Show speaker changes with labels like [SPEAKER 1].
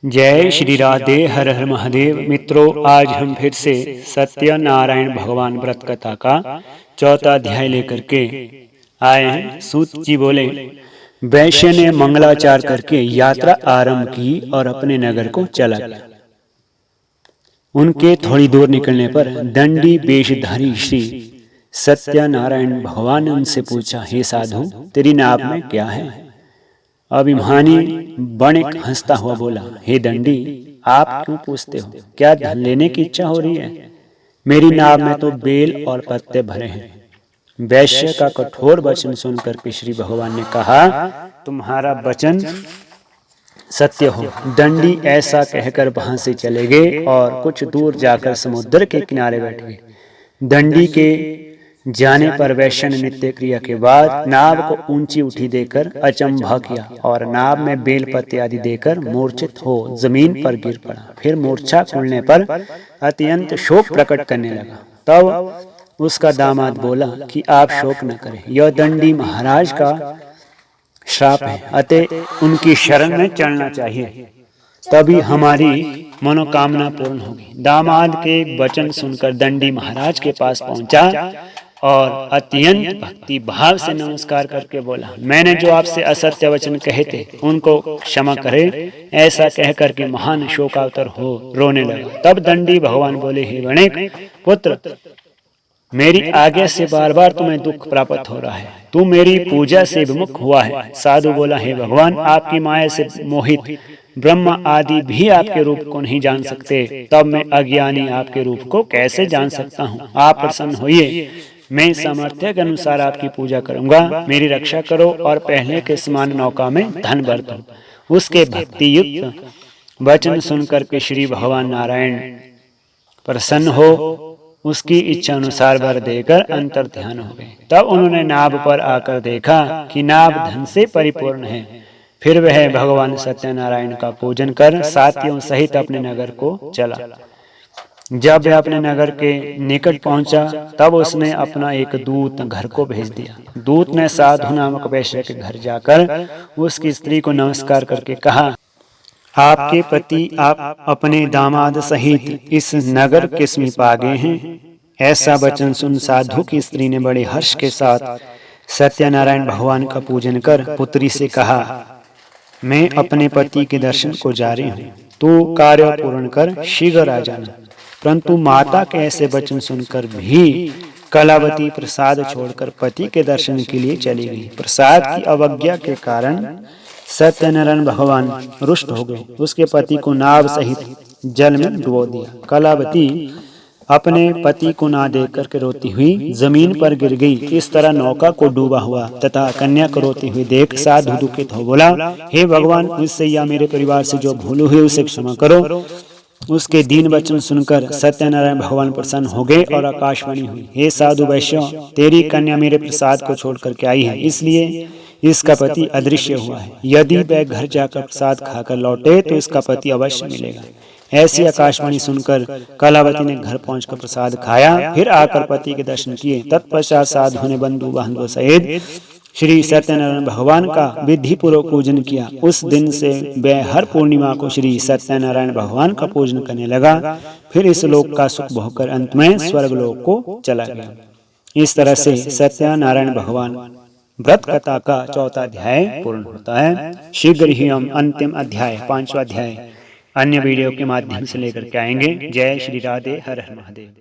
[SPEAKER 1] जय श्री राधे, हर हर महादेव। मित्रों, आज हम फिर से सत्यनारायण भगवान व्रत कथा का चौथा अध्याय लेकर के आए हैं। सूत जी बोले, वैश्य ने मंगलाचार करके यात्रा आरंभ की और अपने नगर को चला गया। उनके थोड़ी दूर निकलने पर दंडी वेशधारी श्री सत्यनारायण भगवान ने उनसे पूछा, हे साधु, तेरी नाभ में क्या है? अभिमानी बणिक हंसता हुआ बोला, हे दंडी, आप क्यों पूछते हो? क्या धन लेने की इच्छा हो रही है? मेरी नाव में तो बेल और पत्ते भरे हैं। वैश्य का कठोर वचन सुनकर के श्री भगवान ने कहा, तुम्हारा वचन सत्य हो। दंडी ऐसा कहकर वहां से चले गए और कुछ दूर जाकर समुद्र के किनारे बैठ गए। दंडी के जाने पर वैश्य ने नित्य क्रिया के बाद नाव को ऊंची उठी देकर अचंभा किया और नाव में बेल पत्ते आदि देकर मूर्छित हो जमीन पर गिर पड़ा। फिर मूर्छा खुलने पर अत्यंत शोक प्रकट करने लगा। तब उसका दामाद बोला कि आप शोक न करें, यह दंडी महाराज का श्राप है, अतः उनकी शरण में चलना चाहिए, तभी हमारी मनोकामना पूर्ण होगी। दामाद के वचन सुनकर दंडी महाराज के पास पहुंचा और अत्यंत भक्ति भाव से नमस्कार करके बोला, मैंने जो आपसे असत्य वचन कहे थे उनको क्षमा करे। ऐसा कहकर के महान शोकावतर हो रोने लगा। तब दंडी भगवान बोले, हे वणिक पुत्र, मेरी आज्ञा से बार बार तुम्हें दुख प्राप्त हो रहा है, तू मेरी पूजा से विमुख हुआ है। साधु बोला, हे भगवान, आपकी माया से मोहित ब्रह्मा आदि भी आपके रूप को नहीं जान सकते, तब मैं अज्ञानी आपके रूप को कैसे जान सकता हूँ? आप प्रसन्न होइए, मैं सामर्थ्य के अनुसार आपकी पूजा करूंगा। मेरी रक्षा करो और पहले के समान नौका में धन भर दो। उसके भक्ति युक्त वचन सुनकर के श्री भगवान नारायण प्रसन्न हो उसकी इच्छा अनुसार वर देकर अंतर ध्यान हो गए। तब उन्होंने नाव पर आकर देखा कि नाव धन से परिपूर्ण है। फिर वह भगवान सत्यनारायण का पूजन कर साथियों सहित अपने नगर को चला। जब वह अपने नगर के निकट पहुंचा तब उसने अपना एक दूत घर को भेज दिया। दूत ने साधु नामक वैश्य के घर जाकर उसकी स्त्री को नमस्कार करके कहा, आपके पति आप अपने दामाद सहित इस नगर के समीप आ गए हैं। ऐसा वचन सुन साधु की स्त्री ने बड़े हर्ष के साथ सत्यनारायण भगवान का पूजन कर पुत्री से कहा, मैं अपने पति के दर्शन को जा रही हूँ, तो कार्य पूर्ण कर शीघ्र आ जाना। परंतु माता के ऐसे वचन सुनकर भी कलावती प्रसाद छोड़कर पति के दर्शन के लिए चली गई। प्रसाद की अवज्ञा के कारण सत्यनारायण भगवान रुष्ट हो गए। उसके पति को नाव सहित जल में डुबो दिया। कलावती अपने पति को ना देख करके रोती हुई जमीन पर गिर गई। इस तरह नौका को डूबा हुआ तथा कन्या को रोती हुई देख साधु दुखित हो बोला, हे भगवान, मुझसे या मेरे परिवार से जो भूल हुई उसे क्षमा करो। उसके दीन वचन सुनकर सत्यनारायण भगवान प्रसन्न हो गए और आकाशवाणी हुई, हे साधु वैश्य, तेरी कन्या मेरे प्रसाद को छोड़ करके आई है, इसलिए इसका पति अदृश्य हुआ है। यदि वह घर जाकर प्रसाद खाकर लौटे तो इसका पति अवश्य मिलेगा। ऐसी आकाशवाणी सुनकर कलावती ने घर पहुंचकर प्रसाद खाया, फिर आकर पति के दर्शन किए। तत्पश्चात साधु ने बंधु बांधवों सहित श्री सत्यनारायण भगवान का विधि पूर्वक पूजन किया। उस दिन से वह हर पूर्णिमा को श्री सत्यनारायण भगवान का पूजन करने लगा। फिर इस लोक का सुख भोगकर अंत में स्वर्ग लोक को चला गया। इस तरह से सत्यनारायण भगवान व्रत कथा का चौथा अध्याय पूर्ण होता है। शीघ्र ही हम अंतिम अध्याय 5वां अध्याय अन्य वीडियो के माध्यम से लेकर के आएंगे। जय श्री राधे, हर हर महादेव।